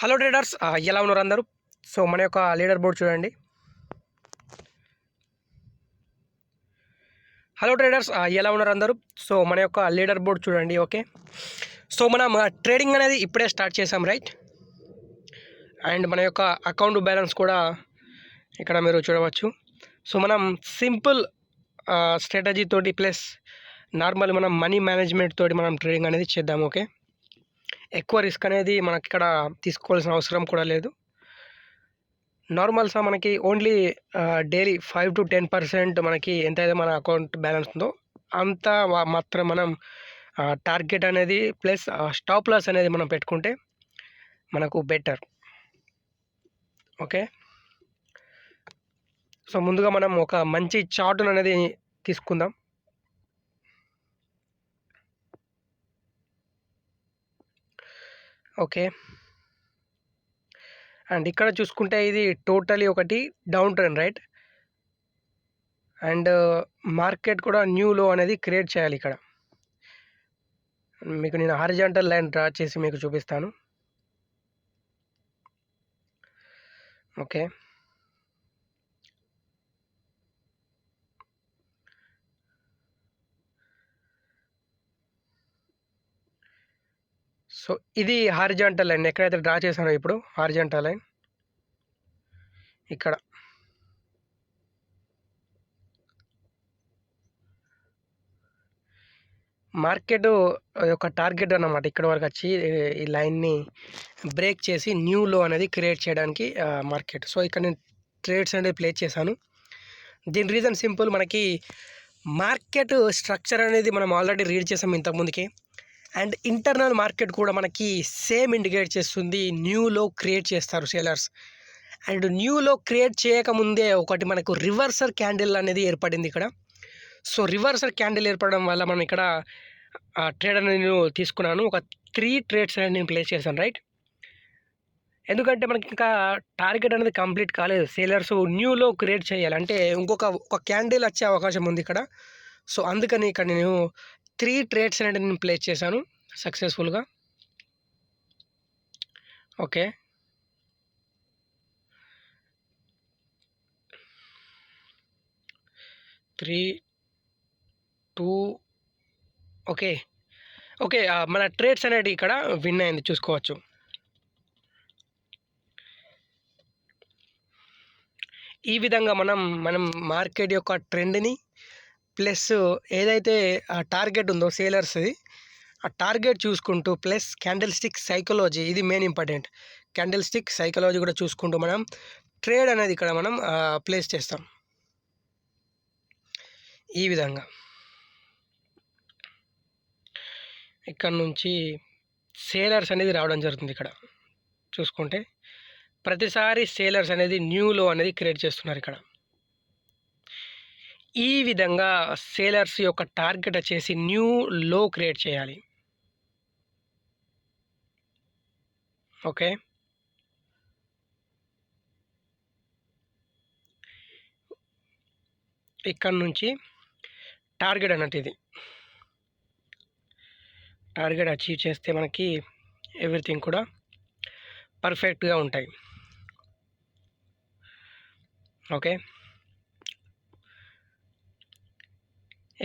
Hello traders, ఎలా ఉన్నారు అందరూ? సో మన యొక్క లీడర్ బోర్డ్ చూడండి. హలో ట్రేడర్స్, ఎలా ఉన్నారు అందరూ? సో మన యొక్క లీడర్ బోర్డ్ చూడండి. ఓకే, సో మనం ట్రేడింగ్ అనేది ఇప్పుడే స్టార్ట్ చేసాం, రైట్? అండ్ మన యొక్క అకౌంట్ బ్యాలెన్స్ కూడా ఇక్కడ మీరు చూడవచ్చు. సో మనం సింపుల్ స్ట్రాటజీ తోటి ప్లస్ నార్మల్ మనం మనీ మేనేజ్మెంట్ తోటి మనం ట్రేడింగ్ అనేది చేద్దాం. ఓకే, ఎక్కువ రిస్క్ అనేది మనకి ఇక్కడ తీసుకోవాల్సిన అవసరం కూడా లేదు. నార్మల్గా మనకి ఓన్లీ డైలీ 5 to 10% మనకి ఎంతైతే మన అకౌంట్ బ్యాలెన్స్ ఉందో అంత మాత్రం మనం టార్గెట్ అనేది ప్లస్ స్టాప్ లాస్ అనేది మనం పెట్టుకుంటే మనకు బెటర్. ఓకే, సో ముందుగా మనం ఒక మంచి చార్ట్ అనేది తీసుకుందాం. ఓకే, అండ్ ఇక్కడ చూసుకుంటే ఇది టోటలీ ఒకటి down trend, right? And market కూడా న్యూ లో అనేది క్రియేట్ చేయాలి. ఇక్కడ మీకు నేను హారిజాంటల్ లైన్ డ్రా చేసి మీకు చూపిస్తాను. ఓకే, సో ఇది హారిజాంటల్ లైన్. ఎక్కడైతే డ్రా చేశానో ఇప్పుడు హారిజాంటల్ లైన్ ఇక్కడ. మార్కెట్ యొక్క టార్గెట్ అన్నమాట ఇక్కడ వరకు వచ్చి ఈ లైన్ని బ్రేక్ చేసి న్యూ లో అనేది క్రియేట్ చేయడానికి మార్కెట్. సో ఇక్కడ నేను ట్రేడ్స్ అనేది ప్లే చేశాను. దీని రీజన్ సింపుల్, మనకి మార్కెట్ స్ట్రక్చర్ అనేది మనం ఆల్రెడీ రీడ్ చేసాం ఇంతకుముందుకే. అండ్ ఇంటర్నల్ మార్కెట్ కూడా మనకి సేమ్ ఇండికేట్ చేస్తుంది, న్యూలో క్రియేట్ చేస్తారు సేలర్స్. అండ్ న్యూలో క్రియేట్ చేయకముందే ఒకటి మనకు రివర్సర్ క్యాండిల్ అనేది ఏర్పడింది ఇక్కడ. సో రివర్సర్ క్యాండిల్ ఏర్పడడం వల్ల మనం ఇక్కడ ట్రేడ్ అనేది నేను తీసుకున్నాను. ఒక 3 ట్రేడ్స్ అనేది నేను ప్లేస్ చేశాను, రైట్? ఎందుకంటే మనకి ఇంకా టార్గెట్ అనేది కంప్లీట్ కాలేదు. సేలర్స్ న్యూలో క్రియేట్ చేయాలి అంటే ఒక క్యాండిల్ వచ్చే అవకాశం ఉంది ఇక్కడ. సో అందుకని ఇక్కడ నేను 3 ట్రేడ్స్ అనేది నేను ప్లేస్ చేశాను సక్సెస్ఫుల్గా. Okay, three two okay okay మన ట్రేడ్స్ అనేది ఇక్కడ విన్ అయింది, చూసుకోవచ్చు. ఈ విధంగా మనం మార్కెట్ యొక్క ట్రెండ్ని ప్లస్ ఏదైతే టార్గెట్ ఉందో సేలర్స్ది ఆ టార్గెట్ చూసుకుంటూ ప్లస్ క్యాండిల్ స్టిక్ సైకాలజీ, ఇది main important. Candle stick psychology కూడా చూసుకుంటూ మనం ట్రేడ్ అనేది ఇక్కడ మనం ప్లేస్ చేస్తాం ఈ విధంగా. ఇక్కడ నుంచి సేలర్స్ అనేది రావడం జరుగుతుంది. ఇక్కడ చూసుకుంటే ప్రతిసారి సేలర్స్ అనేది న్యూ లో అనేది క్రియేట్ చేస్తున్నారు ఇక్కడ. ఈ విధంగా సేలర్స్ యొక్క టార్గెట్ వచ్చేసి న్యూ లో క్రియేట్ చేయాలి. ఓకే, ఇక్కడ నుంచి టార్గెట్ అన్నట్టు ఇది టార్గెట్ అచీవ్ చేస్తే మనకి ఎవ్రీథింగ్ కూడా పర్ఫెక్ట్గా ఉంటాయి. ఓకే,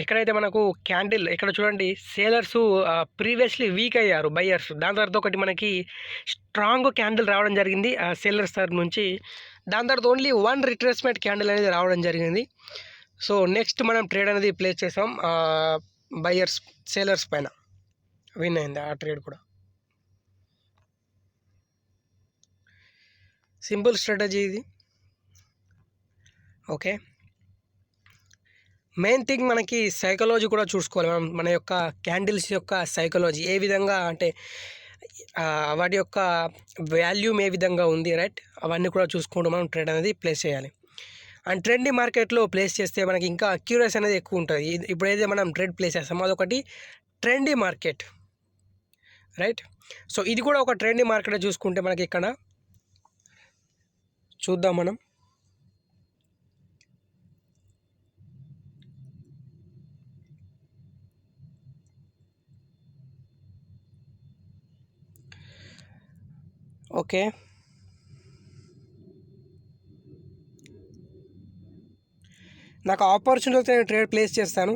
ఎక్కడైతే మనకు క్యాండిల్ ఇక్కడ చూడండి, సేలర్స్ ప్రీవియస్లీ వీక్ అయ్యారు బయ్యర్స్. దాని తర్వాత ఒకటి మనకి స్ట్రాంగ్ క్యాండిల్ రావడం జరిగింది సేలర్స్ తరఫు నుంచి. దాని తర్వాత ఓన్లీ 1 రిట్రేస్మెంట్ క్యాండిల్ అనేది రావడం జరిగింది. సో నెక్స్ట్ మనం ట్రేడ్ అనేది ప్లేస్ చేసాం బయ్యర్స్ సేలర్స్ పైన. విన్ అయింది ఆ ట్రేడ్ కూడా. సింపుల్ స్ట్రాటజీ ఇది. ఓకే, మెయిన్ థింగ్ మనకి సైకాలజీ కూడా చూసుకోవాలి. మన యొక్క క్యాండిల్స్ యొక్క సైకాలజీ ఏ విధంగా అంటే వాటి యొక్క వాల్యూమ్ ఏ విధంగా ఉంది, రైట్? అవన్నీ కూడా చూసుకుంటూ మనం ట్రేడ్ అనేది ప్లేస్ చేయాలి. అండ్ ట్రెండీ మార్కెట్లో ప్లేస్ చేస్తే మనకి ఇంకా అక్యూరసీ అనేది ఎక్కువ ఉంటుంది. ఇప్పుడైతే మనం ట్రేడ్ ప్లేస్ చేస్తామో అదొకటి ట్రెండీ మార్కెట్, రైట్? సో ఇది కూడా ఒక ట్రెండీ మార్కెట్ చూసుకుంటే మనకి ఇక్కడ చూద్దాం మనం. ఓకే, నాకు ఆపర్చునిటీ వస్తే నేను ట్రేడ్ ప్లేస్ చేస్తాను.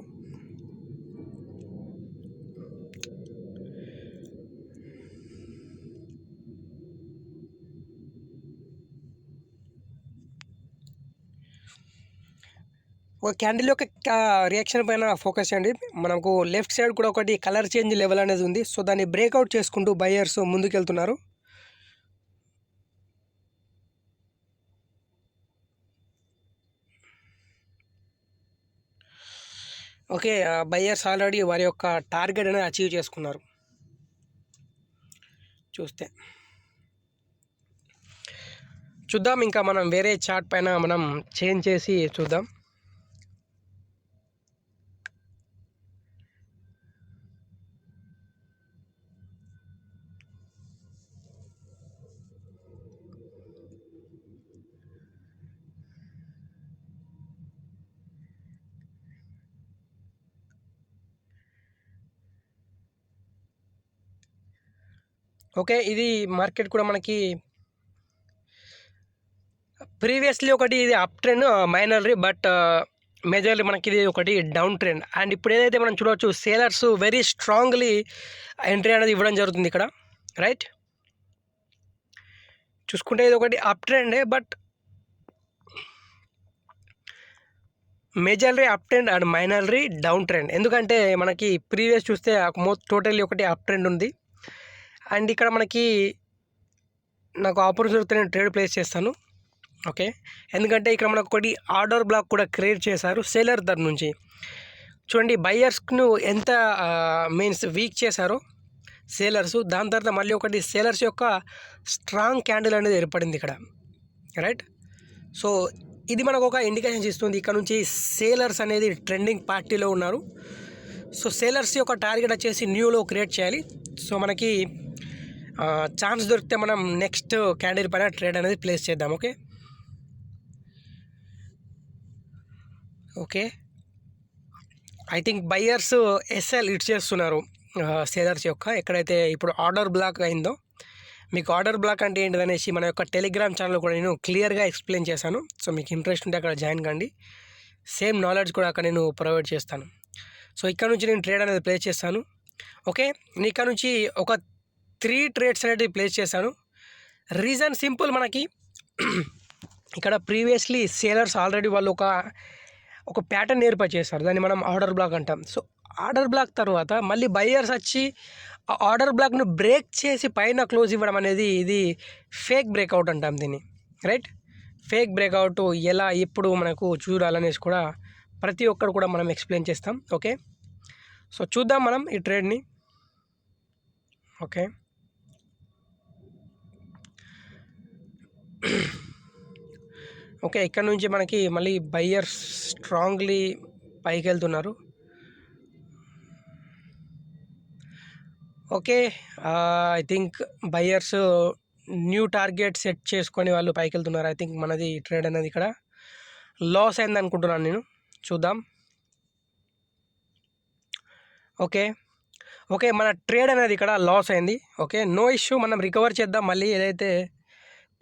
ఒక క్యాండిల్ యొక్క రియాక్షన్ పైన ఫోకస్ చేయండి. మనకు లెఫ్ట్ సైడ్ కూడా ఒకటి కలర్ చేంజ్ లెవెల్ అనేది ఉంది. సో దాన్ని బ్రేక్అవుట్ చేసుకుంటూ బయర్స్ ముందుకెళ్తున్నారు. ఓకే, బయర్స్ ఆల్రెడీ వారి యొక్క టార్గెట్ అనేది అచీవ్ చేసుకున్నారు. చూద్దాం, ఇంకా మనం వేరే చార్ట్ పైన మనం చేంజ్ చేసి చూద్దాం. ఓకే, ఇది మార్కెట్ కూడా మనకి ప్రీవియస్లీ ఒకటి ఇది అప్ ట్రెండ్ మైనర్లీ, బట్ మేజర్లీ మనకి ఇది ఒకటి డౌన్ ట్రెండ్. అండ్ ఇప్పుడు ఏదైతే మనం చూడవచ్చు, సేలర్స్ వెరీ స్ట్రాంగ్లీ ఎంట్రీ అనేది ఇవ్వడం జరుగుతుంది ఇక్కడ, రైట్. చూసుకుంటే ఇది ఒకటి అప్ ట్రెండే, but majorly up trend and minorly down trend. ఎందుకంటే మనకి ప్రీవియస్ చూస్తే టోటల్లీ ఒకటి అప్ ట్రెండ్ ఉంది. అండ్ ఇక్కడ మనకి నాకు ఆపర్చునిటీ నేను ట్రేడ్ ప్లేస్ చేస్తాను. ఓకే, ఎందుకంటే ఇక్కడ మనకు ఒకటి ఆర్డర్ బ్లాక్ కూడా క్రియేట్ చేశారు సేలర్ దగ్గర నుంచి. చూడండి, బయ్యర్స్ను ఎంత మీన్స్ వీక్ చేశారో సేలర్స్. దాని తర్వాత మళ్ళీ ఒకటి సేలర్స్ యొక్క స్ట్రాంగ్ క్యాండిల్ అనేది ఏర్పడింది ఇక్కడ, రైట్. సో ఇది మనకు ఒక ఇండికేషన్స్ ఇస్తుంది. ఇక్కడ నుంచి సేలర్స్ అనేది ట్రెండింగ్ పార్టీలో ఉన్నారు. సో సేలర్స్ యొక్క టార్గెట్ వచ్చేసి న్యూలో క్రియేట్ చేయాలి. సో మనకి ఛాన్స్ దొరికితే మనం నెక్స్ట్ క్యాండిల్ పైన ట్రేడ్ అనేది ప్లేస్ చేద్దాం. Okay, okay, I think buyers SL hit చేస్తున్నారు సేలర్స్ యొక్క. ఎక్కడైతే ఇప్పుడు ఆర్డర్ బ్లాక్ అయిందో, మీకు ఆర్డర్ బ్లాక్ అంటే ఏంటిదనేసి మన యొక్క టెలిగ్రామ్ ఛానల్ కూడా నేను క్లియర్గా ఎక్స్ప్లెయిన్ చేశాను. సో మీకు ఇంట్రెస్ట్ ఉంటే అక్కడ జాయిన్ కండి. సేమ్ నాలెడ్జ్ కూడా అక్కడ నేను ప్రొవైడ్ చేస్తాను. సో ఇక్కడ నుంచి నేను ట్రేడ్ అనేది ప్లేస్ చేస్తాను. ఓకే, నేను ఇక్కడ నుంచి ఒక 3 ట్రేడ్స్ అనేది ప్లేస్ చేశాను. రీజన్ సింపుల్, మనకి ఇక్కడ ప్రీవియస్లీ సేలర్స్ ఆల్రెడీ వాళ్ళు ఒక ప్యాటర్న్ ఏర్పాటు చేస్తారు. దాన్ని మనం ఆర్డర్ బ్లాక్ అంటాం. సో ఆర్డర్ బ్లాక్ తర్వాత మళ్ళీ బయ్యర్స్ వచ్చి ఆ ఆర్డర్ బ్లాక్ను బ్రేక్ చేసి పైన క్లోజ్ ఇవ్వడం అనేది ఇది ఫేక్ బ్రేక్అవుట్ అంటాం దీన్ని, రైట్. ఫేక్ బ్రేక్అవుట్ ఎలా ఎప్పుడు మనకు చూడాలనేసి కూడా ప్రతి ఒక్కరు కూడా మనం ఎక్స్ప్లెయిన్ చేస్తాం. ఓకే, సో చూద్దాం మనం ఈ ట్రేడ్ని. ఓకే, ఓకే, ఇక్కడ నుంచి మనకి మళ్ళీ బయ్యర్స్ స్ట్రాంగ్లీ పైకి వెళ్తున్నారు. Okay, I think buyers new target set చేసుకొని వాళ్ళు పైకి వెళ్తున్నారు. ఐ థింక్ మనది ట్రేడ్ అనేది ఇక్కడ లాస్ అయింది అనుకుంటున్నాను నేను. చూద్దాం. ఓకే, ఓకే, మన ట్రేడ్ అనేది ఇక్కడ లాస్ అయింది. ఓకే, నో ఇష్యూ, మనం రికవర్ చేద్దాం మళ్ళీ ఏదైతే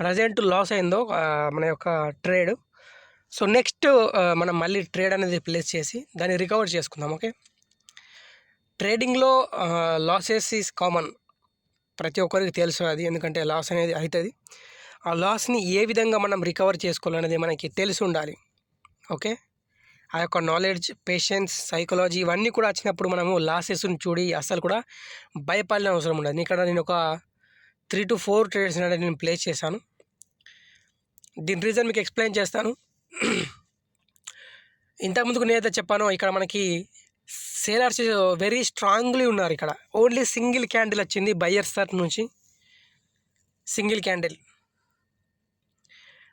ప్రజెంట్ లాస్ అయిందో మన యొక్క ట్రేడ్. సో నెక్స్ట్ మనం మళ్ళీ ట్రేడ్ అనేది ప్లేస్ చేసి దాన్ని రికవర్ చేసుకుందాం. ఓకే, ట్రేడింగ్లో లాసెస్ ఈజ్ కామన్, ప్రతి ఒక్కరికి తెలుసు అది. ఎందుకంటే లాస్ అనేది అవుతుంది. ఆ లాస్ని ఏ విధంగా మనం రికవర్ చేసుకోవాలనేది మనకి తెలిసి ఉండాలి. ఓకే, ఆ యొక్క నాలెడ్జ్, పేషెన్స్, సైకాలజీ ఇవన్నీ కూడా వచ్చినప్పుడు మనము లాసెస్ని చూడి అసలు కూడా భయపడాల్సిన అవసరం ఉండదు. ఇక్కడ నేను ఒక 3 to 4 ట్రేడ్స్ అనేది నేను ప్లేస్ చేశాను. దీని రీజన్ మీకు ఎక్స్ప్లెయిన్ చేస్తాను. ఇంతకుముందుకు నేనైతే చెప్పాను, ఇక్కడ మనకి సేలర్స్ వెరీ స్ట్రాంగ్లీ ఉన్నారు. ఇక్కడ ఓన్లీ సింగిల్ క్యాండిల్ వచ్చింది బయ్యర్స్ తరఫు నుంచి, సింగిల్ క్యాండిల్.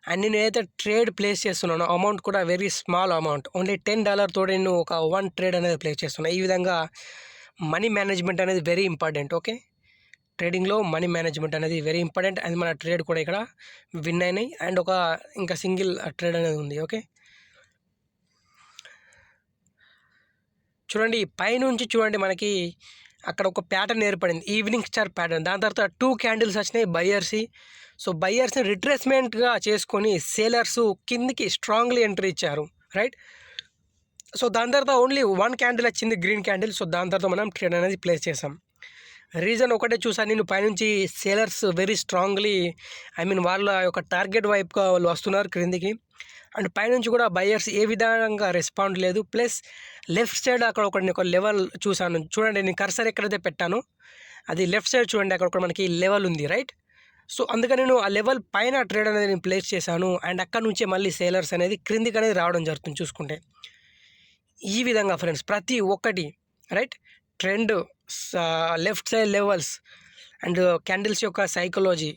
అండ్ నేను ఏదైతే ట్రేడ్ ప్లేస్ చేస్తున్నానో అమౌంట్ కూడా వెరీ స్మాల్ అమౌంట్, ఓన్లీ $10 తోటి నేను ఒక 1 ట్రేడ్ అనేది ప్లేస్ చేస్తున్నాను. ఈ విధంగా మనీ మేనేజ్మెంట్ అనేది వెరీ ఇంపార్టెంట్. ఓకే, ట్రేడింగ్లో మనీ మేనేజ్మెంట్ అనేది వెరీ ఇంపార్టెంట్. అండ్ మన ట్రేడ్ కూడా ఇక్కడ విన్ అయినాయి. అండ్ ఇంకా సింగిల్ ట్రేడ్ అనేది ఉంది. ఓకే, చూడండి పైనుంచి చూడండి, మనకి అక్కడ ఒక ప్యాటర్న్ ఏర్పడింది, ఈవినింగ్ స్టార్ ప్యాటర్న్. దాని తర్వాత 2 క్యాండిల్స్ వచ్చినాయి బయ్యర్స్‌వి. సో బయ్యర్స్‌ని రిట్రేస్మెంట్‌గా చేసుకొని సేలర్స్ కిందికి స్ట్రాంగ్లీ ఎంట్రీ ఇచ్చారు, రైట్. సో దాని తర్వాత ఓన్లీ 1 క్యాండిల్ వచ్చింది, గ్రీన్ క్యాండిల్. సో దాని తర్వాత మనం ట్రేడ్ అనేది ప్లేస్ చేసాం. రీజన్ ఒకటే చూసాను నేను, పైనుంచి సేలర్స్ వెరీ స్ట్రాంగ్లీ వాళ్ళ యొక్క టార్గెట్ వైపుగా వాళ్ళు వస్తున్నారు క్రిందికి. అండ్ పైనుంచి కూడా బయ్యర్స్ ఏ విధంగా రెస్పాండ్ లేదు. ప్లస్ లెఫ్ట్ సైడ్ అక్కడ ఒక లెవెల్ చూసాను, చూడండి నేను కర్సర్ ఎక్కడైతే పెట్టానో అది లెఫ్ట్ సైడ్ చూడండి, అక్కడ ఒక మనకి లెవెల్ ఉంది, రైట్. సో అందుకని నేను ఆ లెవెల్ పైన ట్రేడ్ అనేది నేను ప్లేస్ చేశాను. అండ్ అక్కడ నుంచే మళ్ళీ సేలర్స్ అనేది క్రిందికి అనేది రావడం జరుగుతుంది చూసుకుంటే. ఈ విధంగా ఫ్రెండ్స్ ప్రతి ఒక్కటి, right, trend, left side levels and candles యొక్క సైకాలజీ,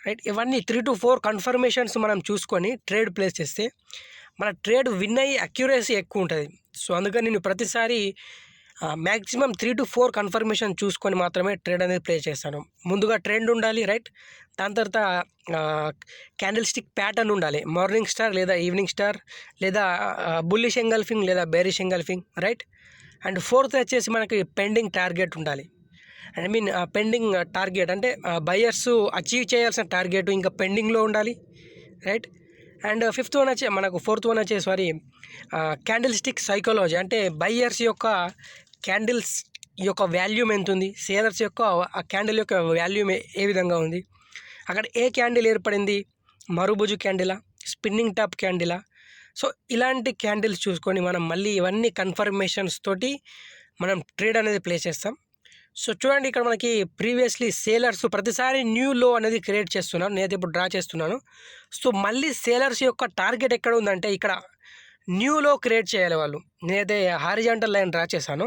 రైట్, ఇవన్నీ 3 to 4 కన్ఫర్మేషన్స్ మనం చూసుకొని ట్రేడ్ ప్లేస్ చేస్తే మన ట్రేడ్ విన్ అయ్యి అక్యురసీ ఎక్కువ ఉంటుంది. సో అందుకని నేను ప్రతిసారి మ్యాక్సిమం 3 to 4 కన్ఫర్మేషన్ చూసుకొని మాత్రమే ట్రేడ్ అనేది ప్లే చేస్తాను. ముందుగా ట్రెండ్ ఉండాలి, రైట్. దాని తర్వాత క్యాండిల్ స్టిక్ ప్యాటర్న్ ఉండాలి, మార్నింగ్ స్టార్ లేదా ఈవినింగ్ స్టార్ లేదా బుల్లిష్ ఎంగల్ఫింగ్ లేదా bearish engulfing, right. And fourth వచ్చేసి మనకి పెండింగ్ టార్గెట్ ఉండాలి. పెండింగ్ టార్గెట్ అంటే బయర్స్ అచీవ్ చేయాల్సిన టార్గెట్ ఇంకా పెండింగ్లో ఉండాలి, రైట్. అండ్ ఫోర్త్ వన్ వచ్చేసి క్యాండిల్ స్టిక్ సైకాలజీ, అంటే బయ్యర్స్ యొక్క క్యాండిల్స్ యొక్క వాల్యూమ్ ఎంత ఉంది, సేలర్స్ యొక్క ఆ క్యాండిల్ యొక్క వాల్యూమ్ ఏ విధంగా ఉంది, అక్కడ ఏ క్యాండిల్ ఏర్పడింది, మరుభుజు క్యాండిలా, స్పిన్నింగ్ టాప్ క్యాండిలా. సో ఇలాంటి క్యాండిల్స్ చూసుకొని మనం మళ్ళీ ఇవన్నీ కన్ఫర్మేషన్స్ తోటి మనం ట్రేడ్ అనేది ప్లే చేస్తాం. సో చూడండి ఇక్కడ మనకి ప్రీవియస్లీ సేలర్స్ ప్రతిసారి న్యూ లో అనేది క్రియేట్ చేస్తున్నాను, నేనైతే ఇప్పుడు డ్రా చేస్తున్నాను. సో మళ్ళీ సేలర్స్ యొక్క టార్గెట్ ఎక్కడ ఉందంటే ఇక్కడ న్యూ లో క్రియేట్ చేయాలి వాళ్ళు. నేనైతే హారిజాంటల్ లైన్ డ్రా చేశాను.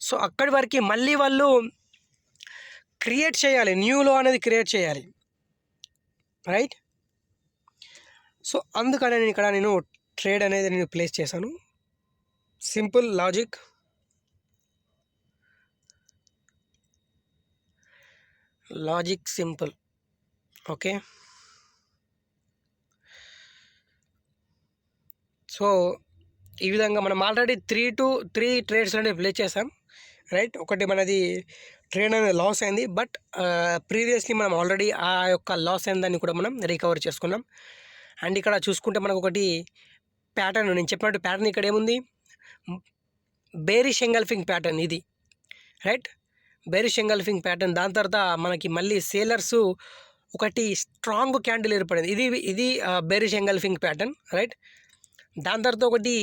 సో అక్కడి వరకు మళ్ళీ వాళ్ళు క్రియేట్ చేయాలి, న్యూ లో అనేది క్రియేట్ చేయాలి, రైట్. సో అందుకని నేను ట్రేడ్ అనేది నేను ప్లేస్ చేశాను. Simple logic. Simple, okay. So ఈ విధంగా మనం ఆల్రెడీ 3 ట్రేడ్స్ అనేవి ప్లే చేసాం, రైట్. ఒకటి మనది ట్రేడ్ అనేది లాస్ అయింది, బట్ ప్రీవియస్లీ మనం ఆల్రెడీ ఆ యొక్క లాస్ అయిందని కూడా మనం రికవర్ చేసుకున్నాం. అండ్ ఇక్కడ చూసుకుంటే మనకు ఒకటి ప్యాటర్న్, నేను చెప్పినట్టు ప్యాటర్న్ ఇక్కడ ఏముంది, బేరిష్ ఎంగల్ఫింగ్ ప్యాటర్న్ ఇది, రైట్. Bearish engulfing pattern. దాని తర్వాత మనకి మళ్ళీ సేలర్స్ ఒకటి స్ట్రాంగ్ క్యాండిల్ ఏర్పడింది, ఇది బేరిష్ ఎంగల్ఫింగ్ ప్యాటర్న్, రైట్. దాని తర్వాత ఒకటి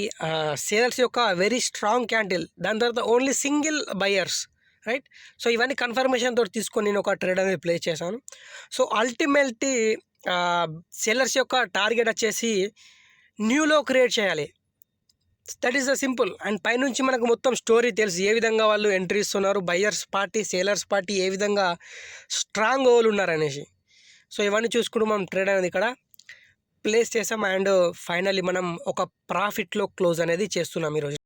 సేలర్స్ యొక్క వెరీ స్ట్రాంగ్ క్యాండిల్, దాని తర్వాత only single buyers, right. So ఇవన్నీ కన్ఫర్మేషన్ తోటి తీసుకొని నేను ఒక ట్రేడ్ అనేది ప్లే చేశాను. సో అల్టిమేట్లీ సేలర్స్ యొక్క టార్గెట్ వచ్చేసి న్యూలో క్రియేట్ చేయాలి, that is the simple. And పైనుంచి మనకు మొత్తం స్టోరీ తెలుసు, ఏ విధంగా వాళ్ళు ఎంట్రీ ఇస్తున్నారు, బయ్యర్స్ పార్టీ సేలర్స్ పార్టీ ఏ విధంగా స్ట్రాంగ్ ఓల్ ఉన్నారు అనేసి. సో ఇవన్నీ చూసుకుంటూ మనం ట్రేడ్ అనేది ఇక్కడ ప్లేస్ చేసాం. అండ్ ఫైనల్లీ మనం ఒక ప్రాఫిట్లో క్లోజ్ అనేది చేస్తున్నాం ఈరోజు.